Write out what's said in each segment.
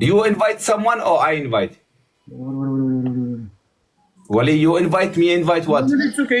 You invite someone or I invite? Wally, you invite me, invite what? It's okay.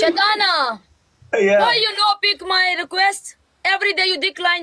Shatana, Yeah. why you no pick my request? Every day you decline.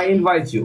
I invite you.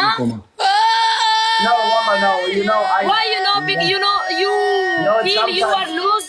huh? No, mama, no. You know I. Why you no pick? You know you No, feel you are sometimes- loose,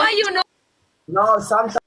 Why you no? No, sometimes.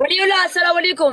Waliullah, assalamu alaikum.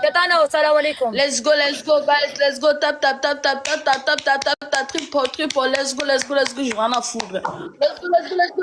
Shatana, assalamu alaikum. Let's go, guys. Let's go. Tap. Triple. Let's go. Je vais en foutre. Let's go.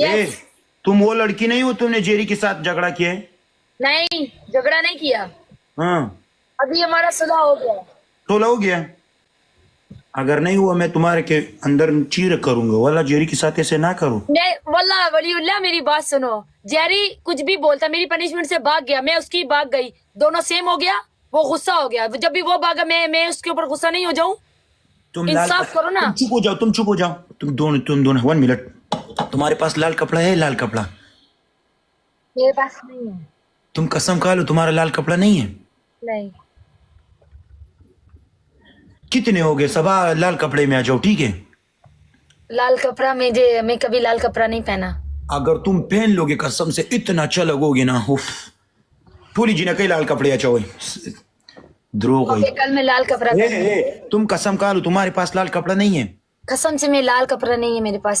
Yes. ए तुम वो लड़की नहीं हो तुमने Jerry के साथ झगड़ा किया है? नहीं, झगड़ा नहीं किया. हाँ अभी हमारा सुलह हो गया. टोला हो गया. अगर नहीं हुआ मैं तुम्हारे के अंदर चीर करूंगा वाला जेरी के साथ ऐसे ना करो. मैं वल्लाह वलीउल्लाह मेरी बात सुनो. जेरी कुछ भी बोलता मेरी पनिशमेंट से भाग गया, मैं उसकी भाग गई, दोनों सेम हो गया. वो गुस्सा हो गया, जब भी वो भागा मैं उसके ऊपर गुस्सा नहीं हो जाऊं. तुम इंसाफ करो ना. तुम चुप हो जाओ. तुम दोनों 1 मिनट. तुम्हारे पास लाल कपड़ा है? लाल कपड़ा मेरे पास नहीं है. तुम कसम खा लो तुम्हारा लाल कपड़ा नहीं है. नहीं. कितने हो गए? सबा लाल कपड़े में आ जाओ ठीक है. लाल कपड़ा मैं कभी लाल कपड़ा नहीं पहना. अगर तुम पहन लोगे कसम से इतना अच्छा लगोगे ना. उफ पूरी जी ने कई लाल कपड़े अच्छा हुए द्रोह ओके, कल मैं लाल कपड़ा पहनूंगी. तुम कसम खा लो तुम्हारे पास लाल कपड़ा नहीं है. कसम से मैं लाल कपड़ा नहीं है मेरे पास.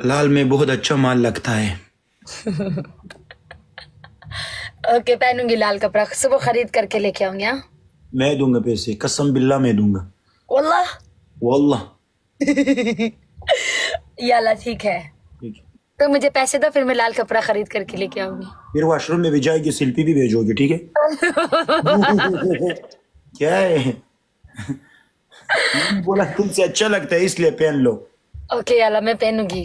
लाल में बहुत अच्छा माल लगता है. ओके, पहनूंगी लाल कपड़ा. सुबह खरीद करके लेके आऊंगी. हाँ मैं दूंगा पैसे कसम बिल्ला मैं दूंगा वल्लाह. वल्लाह. याला ठीक है, ठीक है. तो मुझे पैसे दो, फिर मैं लाल कपड़ा खरीद करके लेके आऊंगी. फिर वॉशरूम में भी जाएगी सेल्फी भी भेजोगे ठीक है. क्या है मैंने बोला तुमसे अच्छा लगता है इसलिए पहन लो. ओके याला मैं पहनूंगी.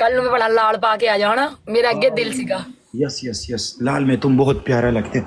कल मैं बड़ा लाल पा के आ जाना, मेरा अगे दिल सीगा. यस लाल में तुम बहुत प्यारा लगते हो.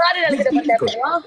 सारे लड़के डबल टैप करो. हाँ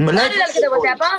सारे लड़के डबल टैप. हाँ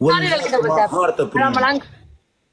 सारे लड़के डबल टैप. मेरा मलंग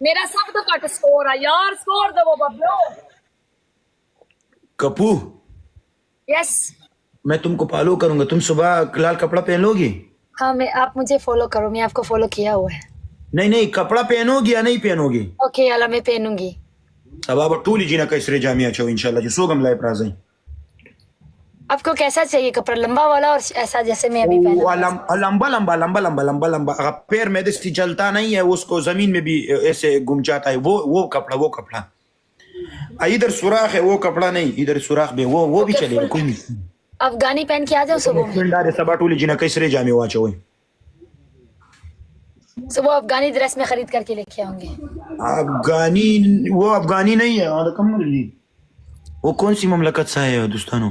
मेरा सब तो कट स्कोर है यार. स्कोर दो बब्लो. कपू यस. मैं तुमको फॉलो करूंगा. तुम सुबह लाल कपड़ा पहन लोगी? हाँ आप मुझे फॉलो करो, मैं आपको फॉलो किया हुआ है. नहीं कपड़ा पहनोगी या नहीं पहनोगी? ओके याला मैं पहनूंगी. अब अब टूली जी ना कैसरे जामिया छो इंशाल्लाह जो सोगम लाइफ राज़ी. आपको कैसा चाहिए कपड़ा, लंबा वाला और ऐसा जैसे मैं अभी पहना? लंबा अगर पैर में दस्ती चलता नहीं है उसको जमीन में भी ऐसे गुम जाता है वो कपड़ा. इधर सुराख है वो कपड़ा नहीं, इधर सुराख में वो भी चलेगा कोई नहीं. अफगानी पहन के आ जाओ सुबह. सबा टूली जी ना कैसरे जामिया वाचो. सुबह अफगानी ड्रेस में खरीद करके लेके आऊंगी. अफगानी नहीं है. वो कौन सी ममलकत सा है दोस्तों?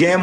गेम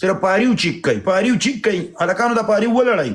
सिर्फ पारिव चिक कई हलकानो दा पारिव वलड़ाई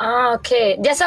ओके जैसा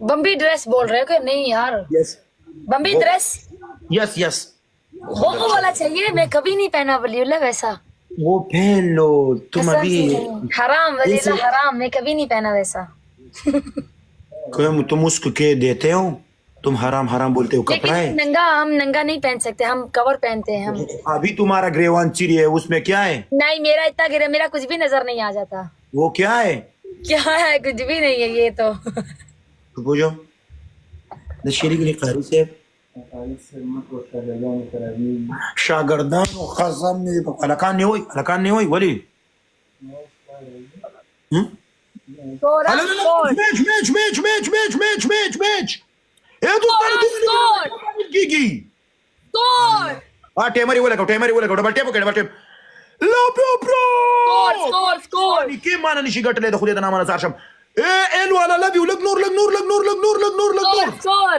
बम्बी ड्रेस बोल रहे हो कि नहीं यार यस बम्बी ड्रेस यस वो वाला चाहिए मैं कभी नहीं पहना वलीउल्लाह वैसा वो पहन लो तुम कसम अभी से नहीं। हराम वलीउल्लाह हराम मैं कभी नहीं पहना वैसा तुम उसको के देते हो तुम हराम बोलते हो कपड़ा है लेकिन नंगा हम नंगा नहीं पहन सकते हम कवर पहनते हैं हम अभी तुम्हारा ग्रेवान चिरी है उसमें क्या है नहीं मेरा इतना गिरा मेरा कुछ भी नजर नहीं आ जाता वो क्या है क्या है कुछ भी नहीं है ये तो तो पूछो नशेरी के लिए कारी से शागर्दान और खजान में अलकान नहीं हुई वली थोड़ा मैच ए तू गीगी टेमरी बोला डबल टेप लो प्रो स्कोर के माना निशी गटले खुदे दा नामा सारशम ए एल वाला लव यू लग नूर स्कोर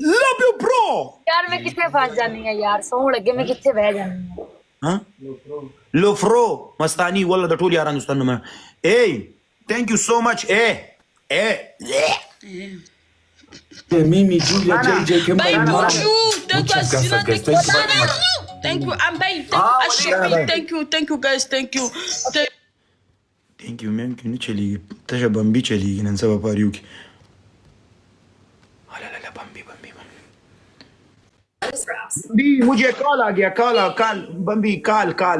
लव यू प्रो यार मैं कितने फंस जानी है यार सौ लगे मैं कितने बह जानी है हाँ लो फ्रो मस्तानी वाला द टोल यारान उस्तन में ए थैंक यू सो मच ए Mimi, Julia, JJ, Kimberly, Babe, Mara. thank you. Thank you. I'm babe. Thank you, guys. Thank you. Thank you ma'am क्यों नहीं चली तशा बम्बी चली गई नंसा व्यापारियों की बम्बी मुझे कॉल आ गया कॉल बम्बी कॉल कट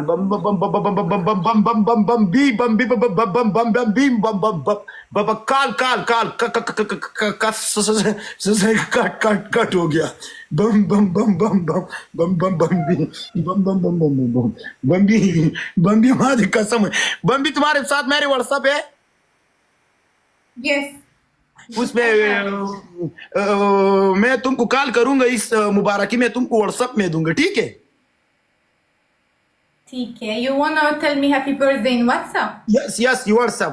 हो गया बम्बी मारी कसम बम्बी तुम्हारे साथ मेरे व्हाट्सएप है यस उसमें मैं तुमको कॉल करूंगा इस मुबारकी में तुमको व्हाट्सएप में दूंगा ठीक है ठीक है you wanna tell me happy birthday in WhatsApp yes you WhatsApp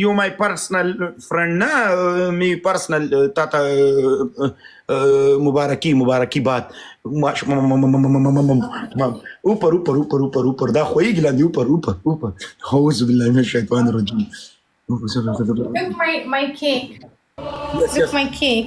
you my personal friend ना me personal ताता मुबारकी बात ऊपर दा खोई गिला दी ऊपर औज़ु बिल्लाहि मिनश शैतानिर रजीम look my cake yes look my cake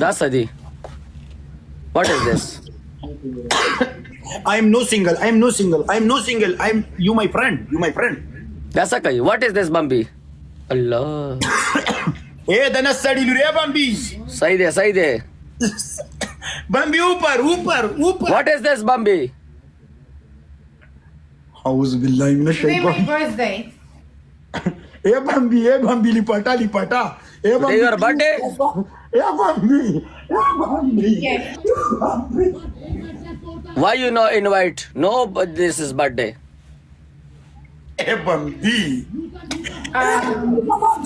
That's Adi. What is this? I'm no single I'm you my friend That's Akai. What is this, Bambi? Allah. ए दना सड़ी रे बम्बी Sahi de. बम्बी ऊपर What is this, Bambi? औज़ु बिल्लाहि मिनश today my शैतान birthday ए बम्बी लिपटा ए Today your birthday? बम्बी yes Why you no invite? No, but this is birthday. ए बम्बी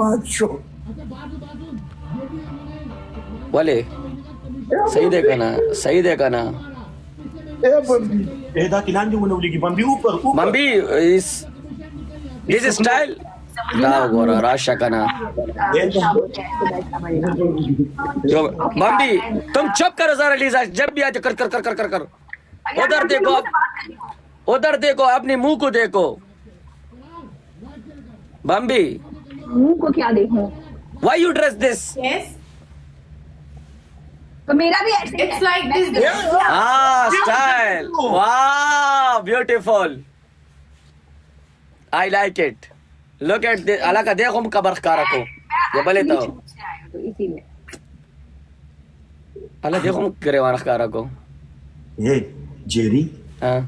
मात show Wale. सही देखा ना. ए बम्बी ए दा किलांजी मनवली की बम्बी ऊपर Bambi is this is style. Da gora rasha kana. जो Bambi तुम चुप करो जरा लीजा जब भी आते कर उधर देखो अपने मुंह को देखो Bambi मुंह को क्या देखूं why you dress this yes तो मेरा भी ऐसे it's like this style wow beautiful I like it look at this अलग देखो हम कबर खारा को ये बोले तो इसीलिए अलग देखो हम करेवाना खारा को ए जेरी हाँ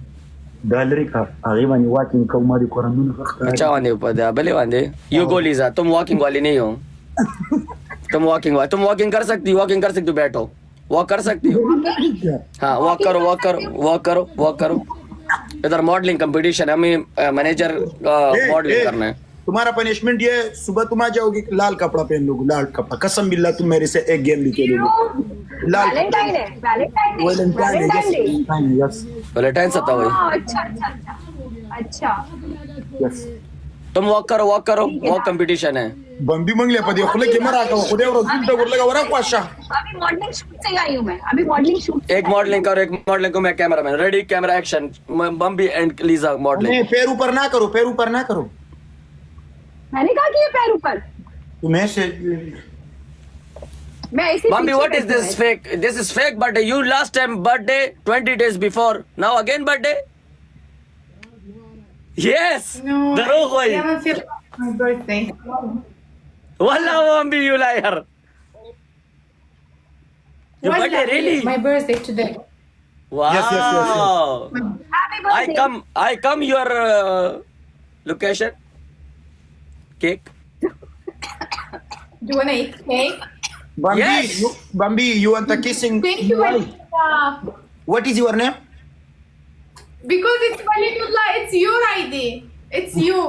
डॉलरी का आगे वाली वाकिंग का उमारी कोरंदून अच्छा वांदे ऊपर दे बले वांदे you go Lisa तुम वॉकिंग वाली नहीं हो तुम वॉकिंग कर सकती हो बैठो वॉक कर सकती हो हाँ वॉक करो इधर मॉडलिंग कंपटीशन है, हमें मैनेजर मॉडलिंग करना है. तुम्हारा पनिशमेंट ये सुबह तुम आ जाओगे लाल कपड़ा पहन लोगे, लाल कपड़ा, कसम बिल्ला तुम मेरे से एक गेम भी खेलोगे. लाल वैलेंटाइन है, Valentine day, Valentine day, yes Valentine सता हुई. अच्छा अच्छा अच्छा अच्छा. यस. तुम वॉक करो, वॉक कंपटीशन है. बंबी मंगले पदी खुले के मरा का खुदे और तुम तो लगा वरा क्वाशा. अभी मॉडलिंग शूट से आई हूँ मैं, अभी मॉडलिंग शूट. एक मॉडलिंग करो, एक मॉडलिंग को मैं cameraman. Ready, camera action. Bambi and Lisa modelling. नहीं, पैर ऊपर ना करो, पैर ऊपर ना करो. मैंने कहा कि ये पैर ऊपर. तुम्हें से मैं ऐसे Bambi, what is this fake? This is fake birthday. You last time birthday 20 days before. Now again birthday? Yes. No, Daro I koi. haven't feel my birthday. Wallah Bambi, you liar. Your Wallahi, birthday really? My birthday today. Wow. Yes. Happy birthday. I come your location. Cake. Do you wanna eat cake? Bambi, Yes. Bambi, you want a kissing? Thank you, Walidullah. What is your name? Because it's Walidullah, it's your ID. It's you.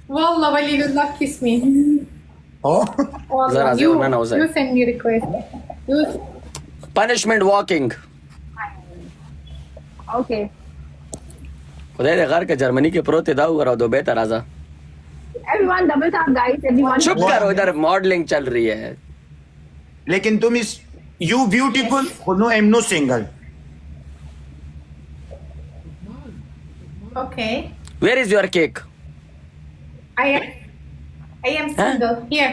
Wallah, Walidullah, kiss me. Oh. Wallah, Zara, you, zara, na uzay. you send me request. You, Punishment walking. Okay. खुदा दे घर के Germany के pro ते दाऊ करा दो बेहतर आजा. Everyone double tap guys. Everyone. चुप करो, इधर मॉडलिंग चल रही है. लेकिन तुम इस you beautiful, no, I'm no single. okay. Where is your cake? I am single. Here.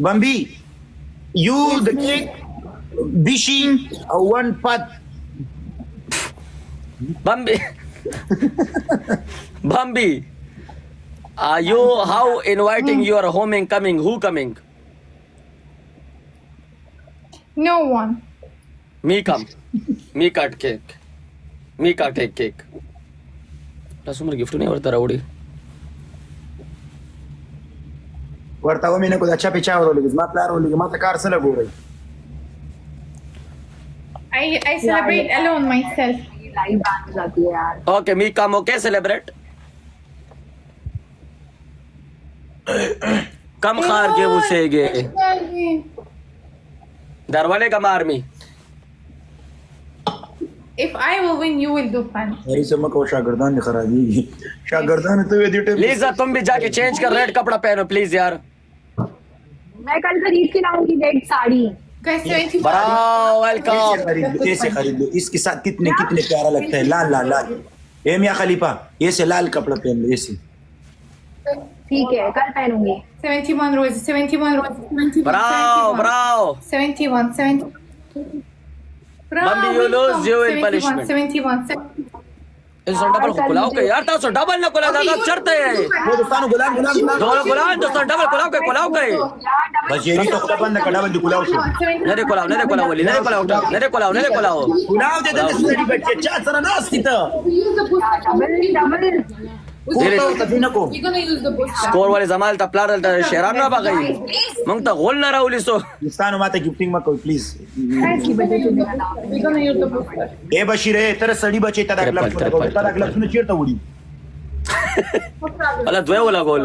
Bambi, you the cake dishing one pot. Bambi. Bambi. Are you how inviting your homecoming? Who coming? No one. Me come. Me cut cake. Me cut cake. Rasumar gift नहीं वरता rowdy. वर्तावा मैंने कुछ अच्छा पिछा हो रही है, मात लार हो रही है, मात कार से लगो रही. I celebrate alone myself. Live आ जाती है यार. Okay, me come. Okay, celebrate. कम खार के उसेगे. दरवाले का मार मी. If I will win, you will do fun. मेरी समझ को शागिर्दान ने खराबी. शागिर्दान तो ये दिटे. लीजा तुम भी जाके चेंज कर रेड कपड़ा पहनो प्लीज यार. मैं कल खरीद के लाऊंगी red sari. Guys, 20 bravo welcome. ऐसे खरीद लो. इसके साथ कितने प्यारा लगता है. लाल. ए मियां खलीफा, ऐसे लाल कपड़ा पहन लो ऐसे. ठीक है कल पहनूंगी. 71 roses, 71 roses, 71. Bravo. 71, 70. Bambi, you lose, you will punishment. 71. इसो डबल खुलाओ के यार तो डबल न खुला दादा चढ़ते हैं. वो दोस्तानो गुलाम. दो खुलाओ दोस्तों डबल खुलाओ के बस ये तो खुदा बंद कर डबल गुलाम शो. नहीं खुलाओ बोली नहीं खुलाओ गुलाम दे दे स्टडी बच्चे चार सरा नास की तो. डबल. पूरा तफीना को. You're gonna use the booster. Score वाले जमाल ता प्लार ता शेरान ना बागई मंग ता गोल ना राहुल सो. दोस्तानो माता गिफ्टिंग मत करो please. We're gonna use the booster. ए बशीर ए तेरे सड़ी बचे तदागला सुन चीरता उडी. अला द्वे वाला गोल.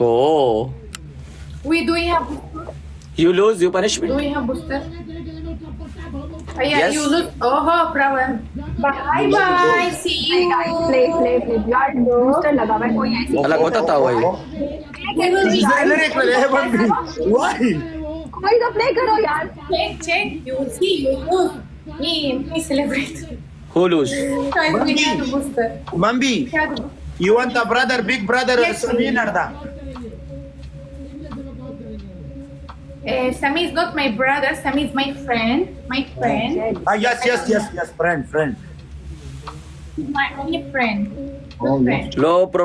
ओ Do we have booster? you lose you Do punishment. we have booster? Yeah, Yes. you look. Oh, bravo. Bye bye. See you. Play यार बूस्टर लगा हुआ है कोई ऐसी. अलग होता था वही. वाई कोई तो प्ले करो यार. Check. You will see. You lose. Me celebrate. who lose? Guys, we have the booster. Bambi, We have the booster. you want a brother, big brother, Yes. Sami Narda? Sami is not my brother. Sami is my friend. My friend. Yes, friend. He's my only friend. Oh, Good friend. Low pro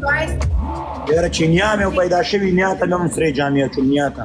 Guys, यार चिनिया में पैदा शवी न्याता lump फ्रे Jamia चुनियाता.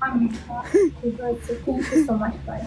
Thank you so much, guys.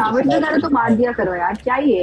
Ravan तो तो मार दिया करो यार क्या ये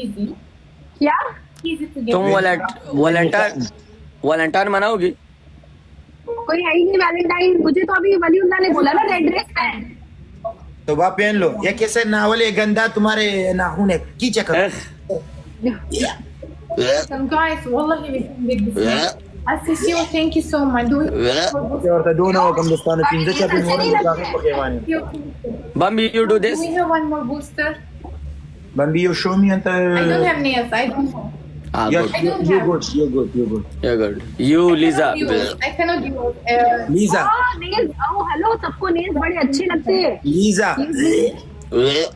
Easy. क्या Easy to get. तुम वैलेंटाइन मनाओगी कोई है ही नहीं वैलेंटाइन मुझे तो अभी वलीउल्लाह ने बोला ना रेड ड्रेस पहन तो बा पहन लो ये कैसे नावल है गंदा तुम्हारे नाखून है की चक्कर Some guys, wallahi, we can get this. Assisio, thank you so much. Do it. और तो दोनों कम दोस्तान तीन से चार दिन और जाके पके माने Bambi you do this We have one more booster. Bambi you show me and I don't have nails. I don't know. हाँ Yes, good you good. You Liza I cannot use. Liza nails oh hello सबको nails बड़े अच्छे लगते हैं Lisa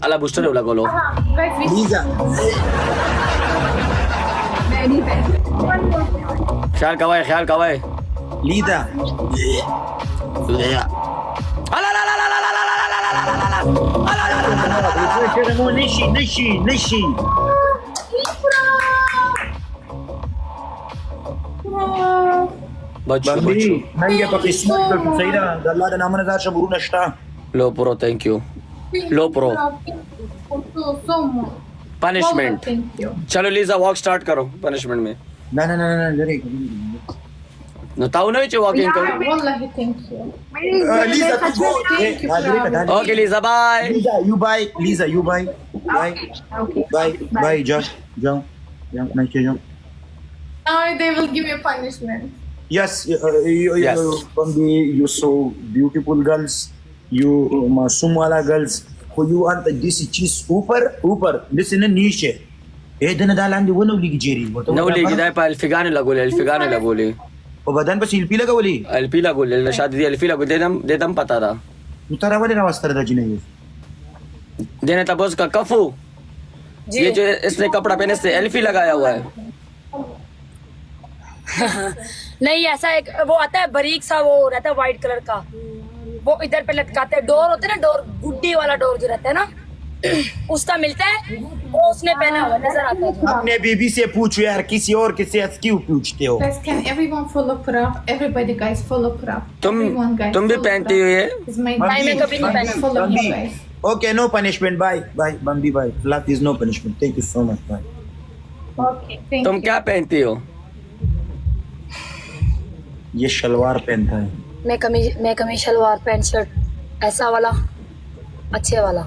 अला booster है बोलो Guys, we Lisa मैं नहीं पहनती one more. ख्याल कवाए लीजा अला ला ला ला ला ला ला ला ला ला नशी बच्चू बम्बी नंगे पे किस्मत तो सही ना अल्लाह का नाम नजार शबरू नष्टा low pro thank you Low pro. So much. Punishment Thank you. चलो लीजा वॉक स्टार्ट करो पनिशमेंट में ना जरे बताओ ना वॉकिंग करो Wallahi, thank you. Liza Thank you, Bravo. Okay Liza bye Liza you buy Liza you buy okay bye जाओ मैं जाओ Now they will give you punishment. Yes, Yes. Bambi, you so beautiful girls, you मासूम वाला girls, who you want this cheese ऊपर, this in a niche. दिन डालांगे वो नवली की Jerry. Navali की दाय पर अल्फिगाने लगोले वो बदन पर शिल्पी लगा बोली. एलपी लगोले शादी एलपी लगो देदम पता था उतारा वाले रास्ता था जिन्हें देने तबोस का कफू जी। ये जो इसने कपड़ा पहने से एल्फी लगाया हुआ है नहीं ऐसा एक वो आता है बारीक सा वो रहता है व्हाइट कलर का वो इधर पे लटकाते हैं डोर होते हैं ना डोर गुड्डी वाला डोर जो रहता है ना उसका मिलता है वो उसने पहना हुआ नजर आता है जो। अपने बीबी से पूछो यार किसी और किसी क्यों पूछते हो Guys, can everyone follow Prab? Everybody, guys, follow Prab. Everyone, guys, तुम भी follow पहनती Prab. हो ये He's my नहीं, मैं कभी नहीं पहना। Follow him, guys. Okay, no punishment. Bye, Bambi, bye. Love is no punishment. Thank you so much. Bye. Okay, thank तुम you. क्या पहनती हो ये शलवार पहनता है. मैं कमीज शलवार पैंट शर्ट ऐसा वाला अच्छे वाला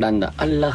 डंडा अल्लाह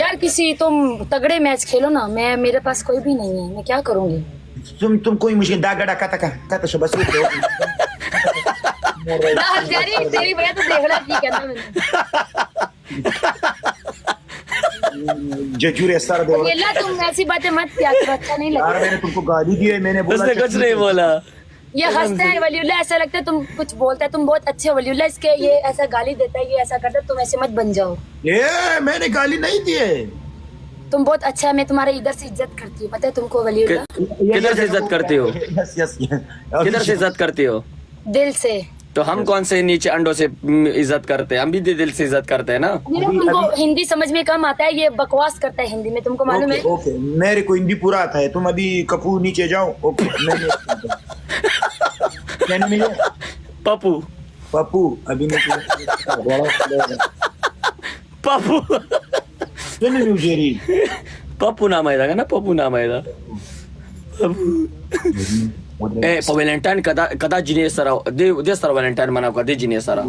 यार किसी तुम तगड़े मैच खेलो ना मैं मेरे पास कोई भी नहीं है मैं क्या करूंगी तुम कोई मुश्किल दागड़ा काता शबस यारी तेरी भैया तो देख रहा की कहना मैंने जजूरे सर दे ये तुम ऐसी बातें मत किया करो अच्छा नहीं यार लगता मैंने तुमको गाली दी है मैंने बोला उसने कुछ नहीं बोला ये हंसता है वलीउल्लाह ऐसा लगता है तुम कुछ बोलता है तुम बहुत अच्छे हो वलीउल्लाह इसके ये ऐसा गाली देता है ये ऐसा करता है तुम ऐसे मत बन जाओ ये मैंने गाली नहीं दी है तुम बहुत अच्छा है मैं तुम्हारे इधर से इज्जत करती हूँ पता है तुमको वलीउल्लाह किधर से इज्जत करती हो यस किधर से इज्जत करती हो दिल से तो हम कौन से नीचे अंडों से इज्जत करते हैं हम भी दिल से इज्जत करते हैं ना तुमको हिंदी समझ में कम आता है ये बकवास करता है हिंदी में तुमको मालूम है ओके मेरे को हिंदी पूरा आता है तुम अभी कपूर नीचे जाओ ओके मैंने मिले पप्पू पप्पू अभी मैं पप्पू सुन लो जेरी पप्पू नाम आहे का ना पप्पू नाम आहे ए व्हॅलेंटाईन कदा जिने सरा दे सर व्हॅलेंटाईन म्हणाव का दे जिने सरा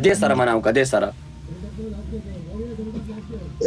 दे सरा म्हणाव का दे सरा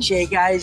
Shay guys,